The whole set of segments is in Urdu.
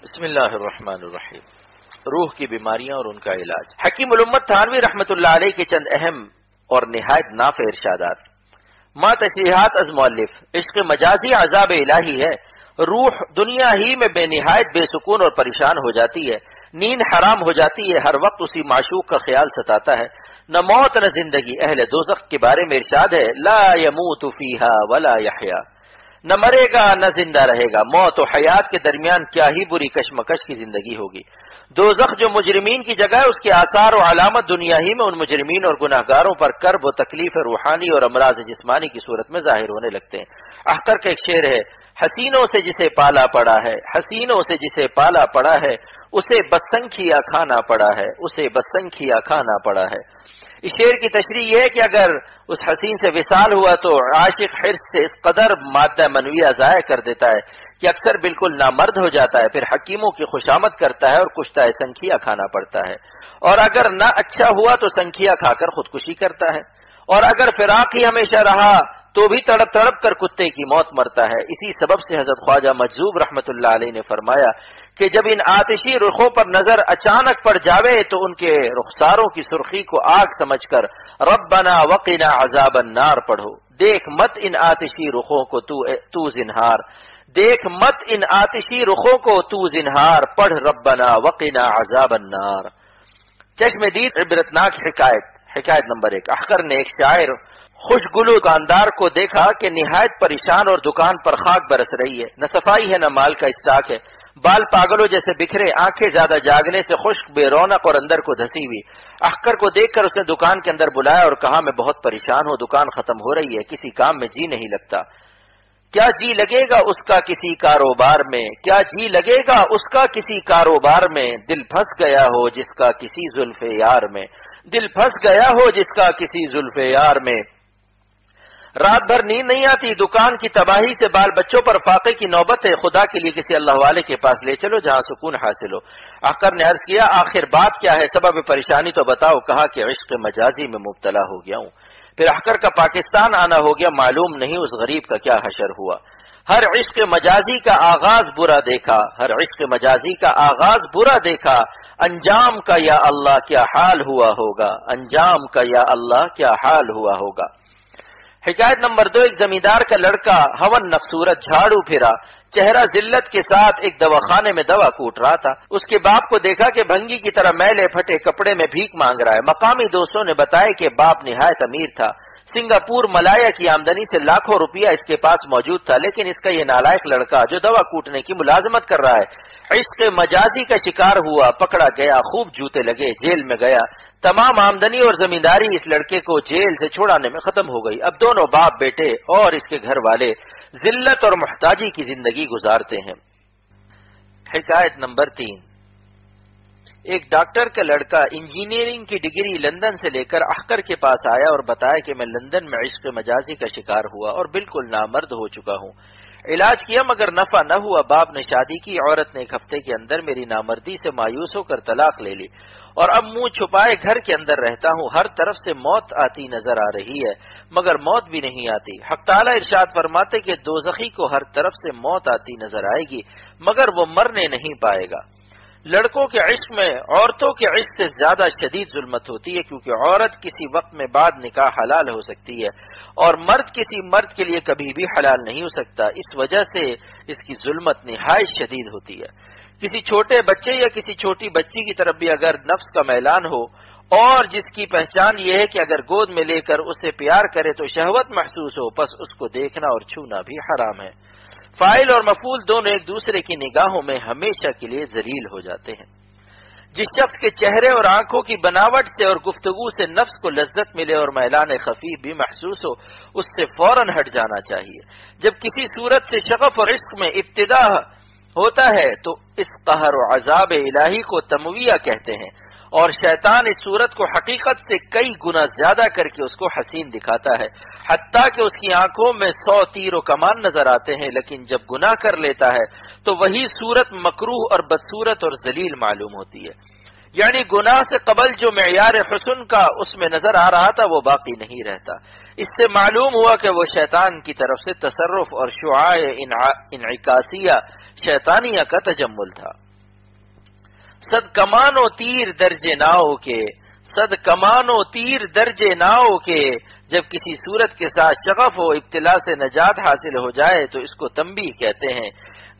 بسم اللہ الرحمن الرحیم۔ روح کی بیماریاں اور ان کا علاج۔ حکیم الامت تھانوی رحمت اللہ علیہ کے چند اہم اور نہایت نافع ارشادات۔ ما تشریحات از مؤلف۔ عشق مجازی عذاب الہی ہے۔ روح دنیا ہی میں بے نہایت بے سکون اور پریشان ہو جاتی ہے، نیند حرام ہو جاتی ہے، ہر وقت اسی معشوق کا خیال ستاتا ہے۔ نہ موت نہ زندگی۔ اہل دوزخ کے بارے میں ارشاد ہے لا يموت فیہا ولا یحیا، نہ مرے گا نہ زندہ رہے گا۔ موت و حیات کے درمیان کیا ہی بری کشمکش کی زندگی ہوگی۔ دوزخ جو مجرمین کی جگہ ہے، اس کے آثار و علامت دنیا ہی میں ان مجرمین اور گناہگاروں پر کرب و تکلیف روحانی اور امراض جسمانی کی صورت میں ظاہر ہونے لگتے ہیں۔ اختر کا ایک شعر ہے حسینوں سے جسے پالا پڑا ہے، حسینوں سے جسے پالا پڑا ہے، اسے بسنکھیا کھانا پڑا ہے، اسے بسنکھیا کھانا پڑا ہے۔ اس شعر کی تشریح یہ ہے کہ اگر اس حسین سے وصال ہوا تو عاشق حرص سے اس قدر مادہ منویہ ضائع کر دیتا ہے کہ اکثر بالکل نامرد ہو جاتا ہے، پھر حکیموں کی خوشامد کرتا ہے اور کشتہ سنکھیا کھانا پڑتا ہے، اور اگر نہ اچھا ہوا تو سنکھیا کھا کر خودکشی کرتا ہے، اور اگر فراق ہی ہمیشہ رہا تو بھی تڑپ تڑپ کر کتے کی موت مرتا ہے۔ اسی سبب سے حضرت خواجہ مجذوب رحمت اللہ علیہ نے فرمایا کہ جب ان آتشی رخوں پر نظر اچانک پڑ جاوے تو ان کے رخساروں کی سرخی کو آگ سمجھ کر ربنا وقنا عذاب النار پڑھو۔ دیکھ مت ان آتشی رخوں کو تو زنہار، دیکھ مت ان آتشی رخوں کو تو زنہار، پڑھ ربنا وقنا عذاب النار۔ چشم دید عبرتناک حکایت نمبر 1۔ احقر نے ایک شاعر خوش گلو دکاندار کو دیکھا کہ نہایت پریشان اور دکان پر خاک برس رہی ہے، نہ صفائی ہے نہ مال کا اسٹاک ہے، بال پاگلوں جیسے بکھرے، آنکھیں زیادہ جاگنے سے خشک بے رونق اور اندر کو دھسی ہوئی۔ احقر کو دیکھ کر اس نے دکان کے اندر بلایا اور کہا میں بہت پریشان ہوں، دکان ختم ہو رہی ہے، کسی کام میں جی نہیں لگتا۔ کیا جی لگے گا اس کا کسی کاروبار میں، کیا جی لگے گا اس کا کسی کاروبار میں، دل پھنس گیا ہو جس کا کسی زلف یار میں، دل پھنس گیا ہو جس کا کسی زلف یار میں۔ رات بھر نیند نہیں آتی، دکان کی تباہی سے بال بچوں پر فاقے کی نوبت ہے، خدا کے لیے کسی اللہ والے کے پاس لے چلو جہاں سکون حاصل ہو۔ احقر نے عرض کیا آخر بات کیا ہے، سبب پریشانی تو بتاؤ۔ کہا کہ عشق مجازی میں مبتلا ہو گیا ہوں۔ پھر احقر کا پاکستان آنا ہو گیا، معلوم نہیں اس غریب کا کیا حشر ہوا۔ ہر عشق مجازی کا آغاز برا دیکھا، ہر عشق مجازی کا آغاز برا دیکھا، انجام کا یا اللہ کیا حال ہوا ہوگا، انجام کا یا اللہ کیا حال ہوا ہوگا۔ حکایت نمبر 2۔ ایک زمیندار کا لڑکا ہون نقصورت جھاڑو پھرا، چہرہ ذلت کے ساتھ ایک دواخانے میں دوا کوٹ رہا تھا۔ اس کے باپ کو دیکھا کہ بھنگی کی طرح میلے پھٹے کپڑے میں بھیک مانگ رہا ہے۔ مقامی دوستوں نے بتایا کہ باپ نہایت امیر تھا، سنگاپور ملایا کی آمدنی سے لاکھوں روپیہ اس کے پاس موجود تھا، لیکن اس کا یہ نالائق لڑکا جو دوا کوٹنے کی ملازمت کر رہا ہے عشق مجازی کا شکار ہوا، پکڑا گیا، خوب جوتے لگے، جیل میں گیا۔ تمام آمدنی اور زمینداری اس لڑکے کو جیل سے چھڑانے میں ختم ہو گئی۔ اب دونوں باپ بیٹے اور اس کے گھر والے ذلت اور محتاجی کی زندگی گزارتے ہیں۔ حکایت نمبر 3۔ ایک ڈاکٹر کا لڑکا انجینئرنگ کی ڈگری لندن سے لے کر احقر کے پاس آیا اور بتایا کہ میں لندن میں عشق مجازی کا شکار ہوا اور بالکل نامرد ہو چکا ہوں۔ علاج کیا مگر نفع نہ ہوا، باپ نے شادی کی، عورت نے ایک ہفتے کے اندر میری نامردی سے مایوس ہو کر طلاق لے لی، اور اب منہ چھپائے گھر کے اندر رہتا ہوں، ہر طرف سے موت آتی نظر آ رہی ہے مگر موت بھی نہیں آتی۔ حق تعالی ارشاد فرماتے کہ دوزخی کو ہر طرف سے موت آتی نظر آئے گی مگر وہ مرنے نہیں پائے گا۔ لڑکوں کے عشق میں عورتوں کے عشق سے زیادہ شدید ظلمت ہوتی ہے، کیونکہ عورت کسی وقت میں بعد نکاح حلال ہو سکتی ہے اور مرد کسی مرد کے لیے کبھی بھی حلال نہیں ہو سکتا، اس وجہ سے اس کی ظلمت نہایت شدید ہوتی ہے۔ کسی چھوٹے بچے یا کسی چھوٹی بچی کی طرف بھی اگر نفس کا میلان ہو اور جس کی پہچان یہ ہے کہ اگر گود میں لے کر اسے پیار کرے تو شہوت محسوس ہو، پس اس کو دیکھنا اور چھونا بھی حرام ہے۔ فاعل اور مفعول دونوں ایک دوسرے کی نگاہوں میں ہمیشہ کے لیے ذلیل ہو جاتے ہیں۔ جس شخص کے چہرے اور آنکھوں کی بناوٹ سے اور گفتگو سے نفس کو لذت ملے اور میلان خفیف بھی محسوس ہو، اس سے فوراً ہٹ جانا چاہیے۔ جب کسی صورت سے شغف اور عشق میں ابتدا ہوتا ہے تو اس قہر و عذاب الہی کو تمویہ کہتے ہیں، اور شیطان اس صورت کو حقیقت سے کئی گنا زیادہ کر کے اس کو حسین دکھاتا ہے، حتیٰ کہ اس کی آنکھوں میں 100 تیر و کمان نظر آتے ہیں، لیکن جب گناہ کر لیتا ہے تو وہی صورت مکروہ اور بدصورت اور ذلیل معلوم ہوتی ہے۔ یعنی گناہ سے قبل جو معیار حسن کا اس میں نظر آ رہا تھا وہ باقی نہیں رہتا۔ اس سے معلوم ہوا کہ وہ شیطان کی طرف سے تصرف اور شعاع انعکاسیہ شیطانیہ کا تجمل تھا۔ صد کمان و تیر درج ناؤ کے، صد کمان و تیر درج ناؤ کے، جب کسی صورت کے ساتھ شغف و ابتلا سے نجات حاصل ہو جائے تو اس کو تنبیہ کہتے ہیں۔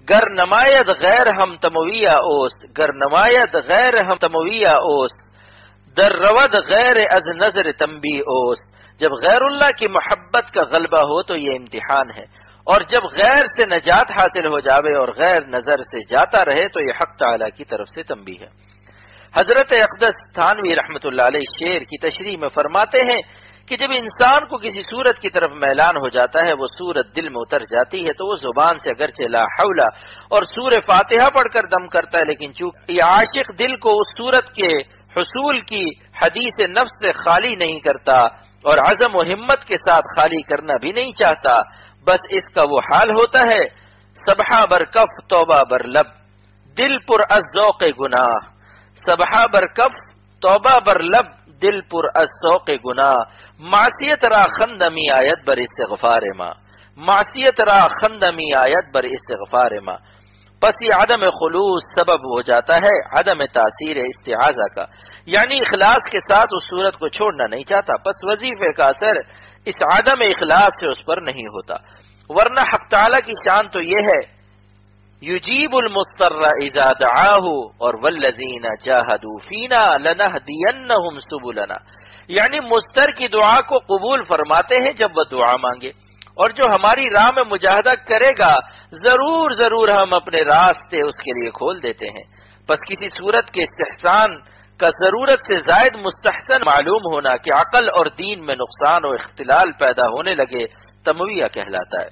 گر نمایت غیر ہم تمویہ اوست، گر نمایت غیر ہم تمویہ اوست، در رود غیر از نظر تنبیہ اوست۔ جب غیر اللہ کی محبت کا غلبہ ہو تو یہ امتحان ہے، اور جب غیر سے نجات حاصل ہو جاوے اور غیر نظر سے جاتا رہے تو یہ حق تعالی کی طرف سے تنبیہ ہے۔ حضرت اقدس تھانوی رحمۃ اللہ علیہ شعر کی تشریح میں فرماتے ہیں کہ جب انسان کو کسی صورت کی طرف میلان ہو جاتا ہے، وہ صورت دل میں اتر جاتی ہے تو وہ زبان سے اگرچہ لا حول اور سورہ فاتحہ پڑھ کر دم کرتا ہے، لیکن چونکہ یہ عاشق دل کو اس صورت کے حصول کی حدیث نفس سے خالی نہیں کرتا اور عزم و ہمت کے ساتھ خالی کرنا بھی نہیں چاہتا، بس اس کا وہ حال ہوتا ہے سبحہ بر کف توبہ بر لب، دل پر از ذوق گناہ، سبحہ بر کف توبہ بر لب، دل پر از ذوق گناہ، معصیت را خندمی آیت بر استغفار ما، معصیت را خندمی آیت بر استغفار ما۔ پس یہ عدم خلوص سبب ہو جاتا ہے عدم تاثیر استعاذہ کا، یعنی اخلاص کے ساتھ اس صورت کو چھوڑنا نہیں چاہتا، پس وظیفے کا اثر اس عدم اخلاص سے اس پر نہیں ہوتا۔ ورنہ حق تعالی کی شان تو یہ ہے یجیب المضطر اذا دعاہ اور والذین جاہدوا فینا لنہدینہم سبلنا، یعنی مضطر کی دعا کو قبول فرماتے ہیں جب وہ دعا مانگے، اور جو ہماری راہ میں مجاہدہ کرے گا ضرور ہم اپنے راستے اس کے لیے کھول دیتے ہیں۔ پس کسی صورت کے استحسان کا ضرورت سے زائد مستحسن معلوم ہونا کہ عقل اور دین میں نقصان و اختلال پیدا ہونے لگے تمویہ کہلاتا ہے،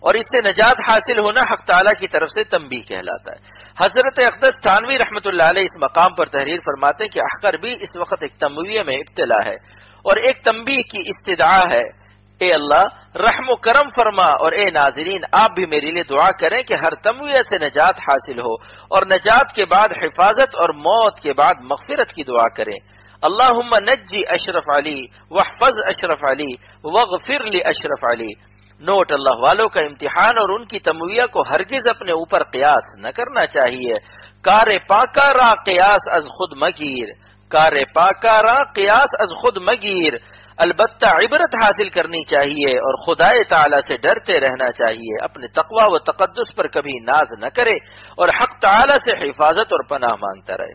اور اس سے نجات حاصل ہونا حق تعالیٰ کی طرف سے تنبیہ کہلاتا ہے۔ حضرت اقدس تھانوی رحمۃ اللہ علیہ اس مقام پر تحریر فرماتے ہیں کہ احقر بھی اس وقت ایک تمویہ میں ابتلا ہے اور ایک تنبیہ کی استدعا ہے، اے اللہ رحم و کرم فرما، اور اے ناظرین آپ بھی میرے لیے دعا کریں کہ ہر تمویہ سے نجات حاصل ہو، اور نجات کے بعد حفاظت اور موت کے بعد مغفرت کی دعا کریں۔ اللہم نجی اشرف علی واحفظ اشرف علی واغفر لی اشرف علی۔ نوٹ: اللہ والوں کا امتحان اور ان کی تمویہ کو ہرگز اپنے اوپر قیاس نہ کرنا چاہیے۔ کار پاکا را قیاس از خود مگیر، کار پاکا را قیاس از خود مگیر، البتہ عبرت حاصل کرنی چاہیے اور خدائے تعالی سے ڈرتے رہنا چاہیے، اپنے تقوی و تقدس پر کبھی ناز نہ کرے اور حق تعالی سے حفاظت اور پناہ مانگتا رہے۔